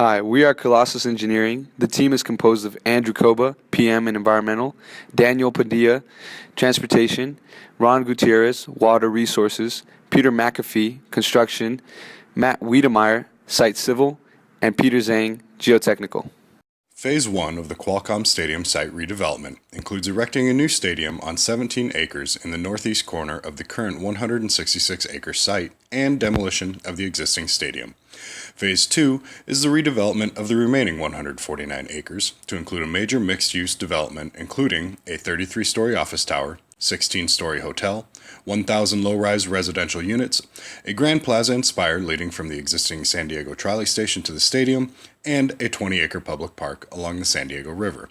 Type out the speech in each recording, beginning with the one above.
Hi, we are Colossus Engineering. The team is composed of Andrew Koba, PM and Environmental, Daniel Padilla, Transportation, Ron Gutierrez, Water Resources, Peter McAfee, Construction, Matt Wiedemeyer, Site Civil, and Peter Zhang, Geotechnical. Phase 1 of the Qualcomm Stadium site redevelopment includes erecting a new stadium on 17 acres in the northeast corner of the current 166-acre site and demolition of the existing stadium. Phase 2 is the redevelopment of the remaining 149 acres to include a major mixed-use development including a 33-story office tower, 16-story hotel, 1,000 low-rise residential units, a grand plaza and spire leading from the existing San Diego trolley station to the stadium, and a 20-acre public park along the San Diego River.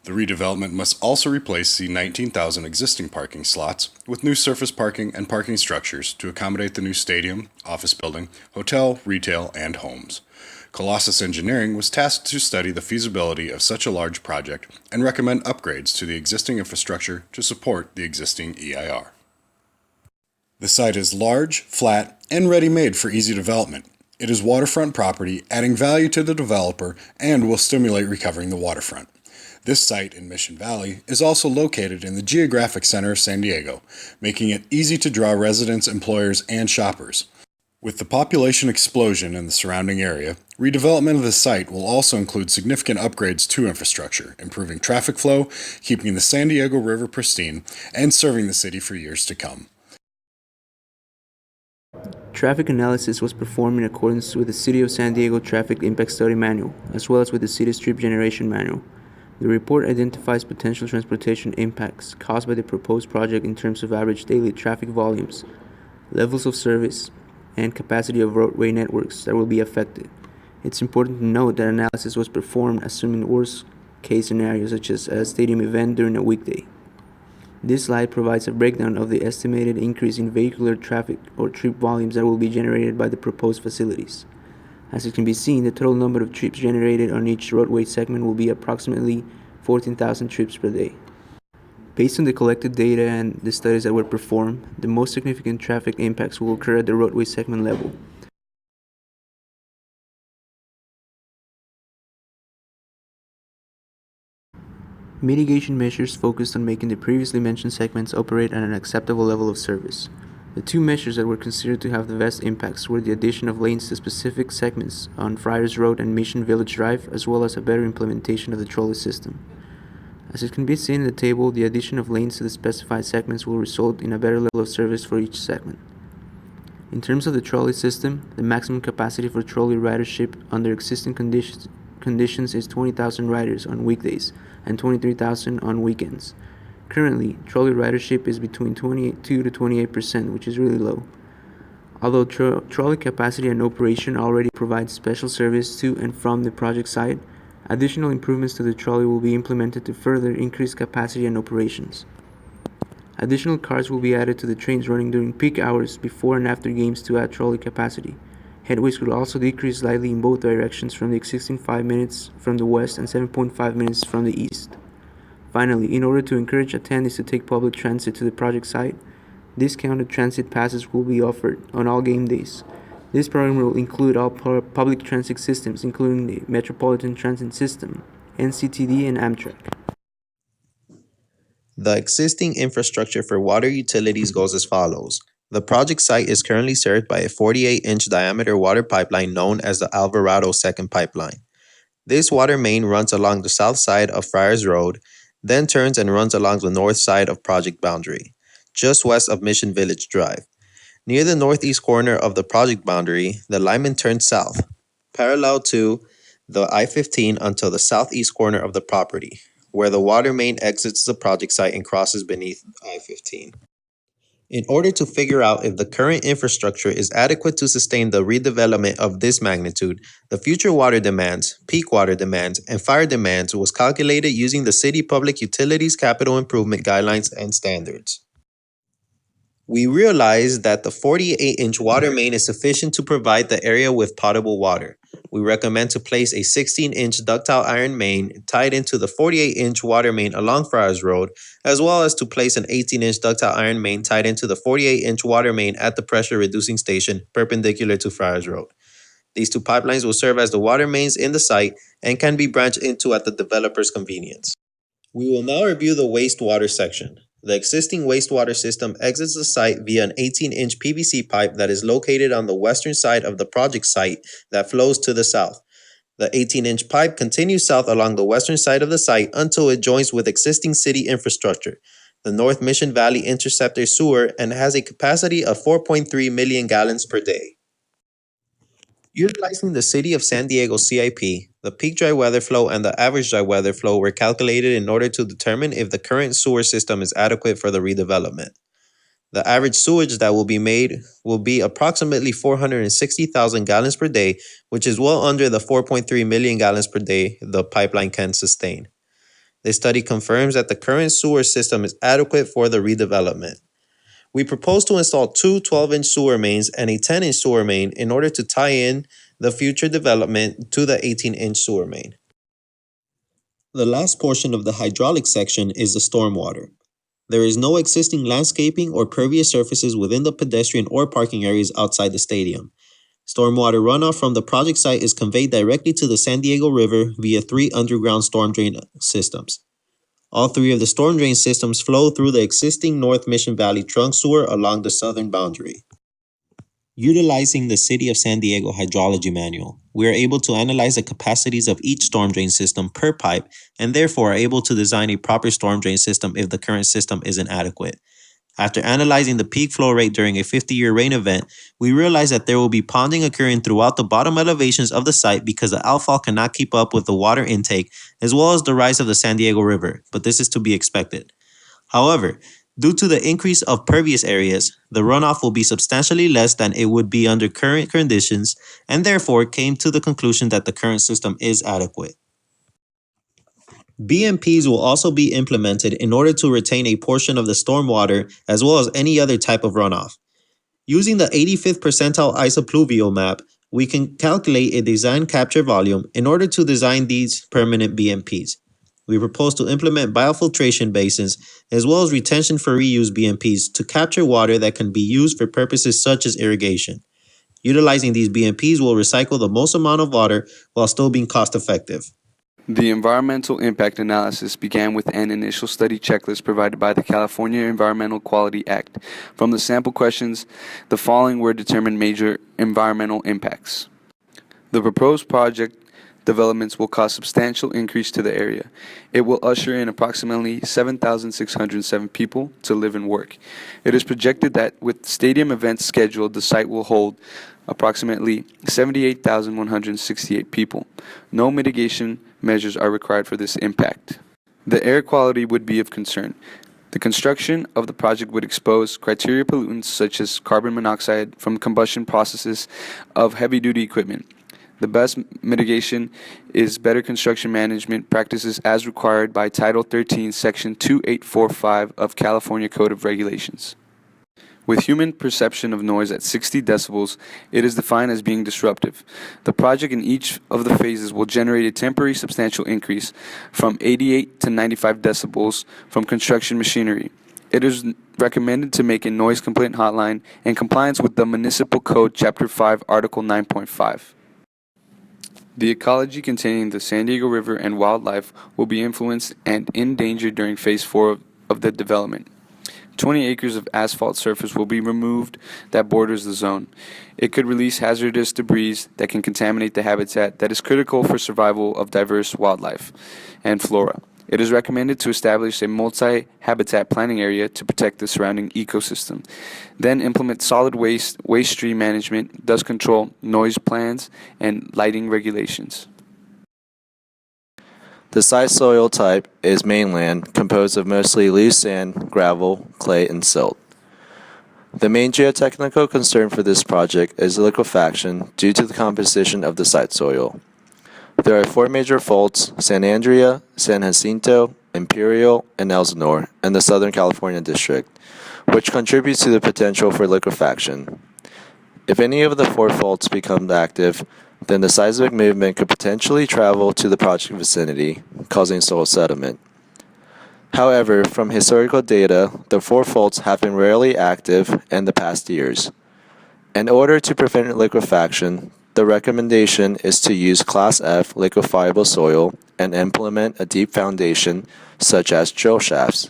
The redevelopment must also replace the 19,000 existing parking slots with new surface parking and parking structures to accommodate the new stadium, office building, hotel, retail, and homes. Colossus Engineering was tasked to study the feasibility of such a large project and recommend upgrades to the existing infrastructure to support the existing EIR. The site is large, flat, and ready-made for easy development. It is waterfront property, adding value to the developer and will stimulate recovering the waterfront. This site in Mission Valley is also located in the geographic center of San Diego, making it easy to draw residents, employers, and shoppers. With the population explosion in the surrounding area, redevelopment of the site will also include significant upgrades to infrastructure, improving traffic flow, keeping the San Diego River pristine, and serving the city for years to come. Traffic analysis was performed in accordance with the City of San Diego Traffic Impact Study Manual, as well as with the City's Trip Generation Manual. The report identifies potential transportation impacts caused by the proposed project in terms of average daily traffic volumes, levels of service, and capacity of roadway networks that will be affected. It's important to note that analysis was performed assuming worst-case scenarios such as a stadium event during a weekday. This slide provides a breakdown of the estimated increase in vehicular traffic or trip volumes that will be generated by the proposed facilities. As it can be seen, the total number of trips generated on each roadway segment will be approximately 14,000 trips per day. Based on the collected data and the studies that were performed, the most significant traffic impacts will occur at the roadway segment level. Mitigation measures focused on making the previously mentioned segments operate at an acceptable level of service. The two measures that were considered to have the best impacts were the addition of lanes to specific segments on Friars Road and Mission Village Drive, as well as a better implementation of the trolley system. As it can be seen in the table, the addition of lanes to the specified segments will result in a better level of service for each segment. In terms of the trolley system, the maximum capacity for trolley ridership under existing conditions is 20,000 riders on weekdays and 23,000 on weekends. Currently, trolley ridership is between 22 to 28%, which is really low. Although trolley capacity and operation already provides special service to and from the project site, additional improvements to the trolley will be implemented to further increase capacity and operations. Additional cars will be added to the trains running during peak hours before and after games to add trolley capacity. Headways will also decrease slightly in both directions from the existing 5 minutes from the west and 7.5 minutes from the east. Finally, in order to encourage attendees to take public transit to the project site, discounted transit passes will be offered on all game days. This program will include all public transit systems, including the Metropolitan Transit System, NCTD, and Amtrak. The existing infrastructure for water utilities goes as follows. The project site is currently served by a 48-inch diameter water pipeline known as the Alvarado Second Pipeline. This water main runs along the south side of Friars Road, then turns and runs along the north side of project boundary, just west of Mission Village Drive. Near the northeast corner of the project boundary, the lineman turns south, parallel to the I-15 until the southeast corner of the property, where the water main exits the project site and crosses beneath I-15. In order to figure out if the current infrastructure is adequate to sustain the redevelopment of this magnitude, the future water demands, peak water demands, and fire demands was calculated using the City Public Utilities Capital Improvement Guidelines and Standards. We realized that the 48-inch water main is sufficient to provide the area with potable water. We recommend to place a 16-inch ductile iron main tied into the 48-inch water main along Friars Road, as well as to place an 18-inch ductile iron main tied into the 48-inch water main at the pressure reducing station perpendicular to Friars Road. These two pipelines will serve as the water mains in the site and can be branched into at the developer's convenience. We will now review the wastewater section. The existing wastewater system exits the site via an 18-inch PVC pipe that is located on the western side of the project site that flows to the south. The 18-inch pipe continues south along the western side of the site until it joins with existing city infrastructure, the North Mission Valley Interceptor Sewer, and has a capacity of 4.3 million gallons per day. Utilizing the City of San Diego CIP, the peak dry weather flow and the average dry weather flow were calculated in order to determine if the current sewer system is adequate for the redevelopment. The average sewage that will be made will be approximately 460,000 gallons per day, which is well under the 4.3 million gallons per day the pipeline can sustain. This study confirms that the current sewer system is adequate for the redevelopment. We propose to install two 12-inch sewer mains and a 10-inch sewer main in order to tie in the future development to the 18-inch sewer main. The last portion of the hydraulic section is the stormwater. There is no existing landscaping or pervious surfaces within the pedestrian or parking areas outside the stadium. Stormwater runoff from the project site is conveyed directly to the San Diego River via 3 underground storm drain systems. All 3 of the storm drain systems flow through the existing North Mission Valley trunk sewer along the southern boundary. Utilizing the City of San Diego Hydrology Manual, we are able to analyze the capacities of each storm drain system per pipe and therefore are able to design a proper storm drain system if the current system isn't adequate. After analyzing the peak flow rate during a 50-year rain event, we realize that there will be ponding occurring throughout the bottom elevations of the site because the outfall cannot keep up with the water intake as well as the rise of the San Diego River, but this is to be expected. However, due to the increase of pervious areas, the runoff will be substantially less than it would be under current conditions and therefore came to the conclusion that the current system is adequate. BMPs will also be implemented in order to retain a portion of the stormwater as well as any other type of runoff. Using the 85th percentile isopluvial map, we can calculate a design capture volume in order to design these permanent BMPs. We propose to implement biofiltration basins as well as retention for reuse BMPs to capture water that can be used for purposes such as irrigation. Utilizing these BMPs will recycle the most amount of water while still being cost effective. The environmental impact analysis began with an initial study checklist provided by the California Environmental Quality Act. From the sample questions, the following were determined major environmental impacts. The proposed project developments will cause substantial increase to the area. It will usher in approximately 7,607 people to live and work. It is projected that with stadium events scheduled, the site will hold approximately 78,168 people. No mitigation measures are required for this impact. The air quality would be of concern. The construction of the project would expose criteria pollutants such as carbon monoxide from combustion processes of heavy-duty equipment. The best mitigation is better construction management practices as required by Title 13, Section 2845 of California Code of Regulations. With human perception of noise at 60 decibels, it is defined as being disruptive. The project in each of the phases will generate a temporary substantial increase from 88 to 95 decibels from construction machinery. It is recommended to make a noise complaint hotline in compliance with the Municipal Code Chapter 5, Article 9.5. The ecology containing the San Diego River and wildlife will be influenced and endangered during Phase 4 of the development. 20 acres of asphalt surface will be removed that borders the zone. It could release hazardous debris that can contaminate the habitat that is critical for survival of diverse wildlife and flora. It is recommended to establish a multi-habitat planning area to protect the surrounding ecosystem. Then implement solid waste stream management, dust control, noise plans, and lighting regulations. The site soil type is mainland, composed of mostly loose sand, gravel, clay, and silt. The main geotechnical concern for this project is liquefaction due to the composition of the site soil. There are 4 major faults: San Andrea, San Jacinto, Imperial, and Elsinore in the Southern California district, which contributes to the potential for liquefaction. If any of the 4 faults become active, then the seismic movement could potentially travel to the project vicinity, causing soil sediment. However, from historical data, the 4 faults have been rarely active in the past years. In order to prevent liquefaction, the recommendation is to use Class F liquefiable soil and implement a deep foundation, such as drill shafts.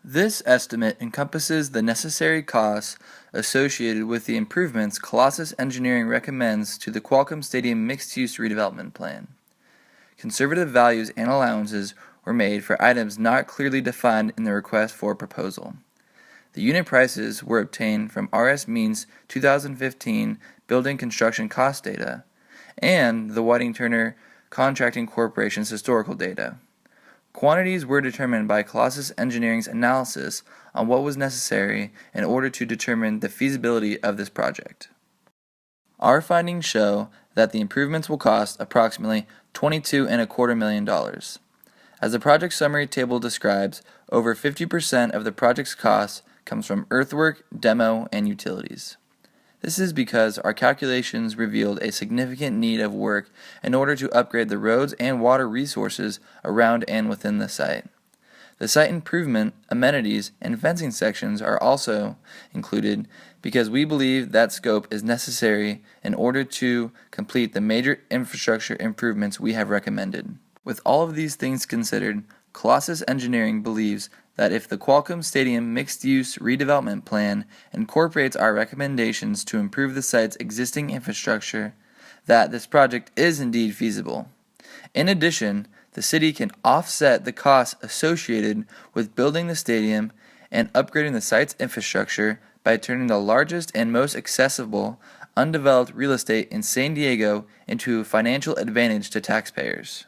This estimate encompasses the necessary costs associated with the improvements Colossus Engineering recommends to the Qualcomm Stadium mixed-use redevelopment plan. Conservative values and allowances were made for items not clearly defined in the request for proposal. The unit prices were obtained from RS Means 2015 building construction cost data and the Whiting-Turner Contracting Corporation's historical data. Quantities were determined by Colossus Engineering's analysis on what was necessary in order to determine the feasibility of this project. Our findings show that the improvements will cost approximately $22.25 million. As the project summary table describes, over 50% of the project's cost comes from earthwork, demo, and utilities. This is because our calculations revealed a significant need of work in order to upgrade the roads and water resources around and within the site. The site improvement, amenities, and fencing sections are also included because we believe that scope is necessary in order to complete the major infrastructure improvements we have recommended. With all of these things considered, Colossus Engineering believes that if the Qualcomm Stadium mixed-use redevelopment plan incorporates our recommendations to improve the site's existing infrastructure, that this project is indeed feasible. In addition, the city can offset the costs associated with building the stadium and upgrading the site's infrastructure by turning the largest and most accessible, undeveloped real estate in San Diego into a financial advantage to taxpayers.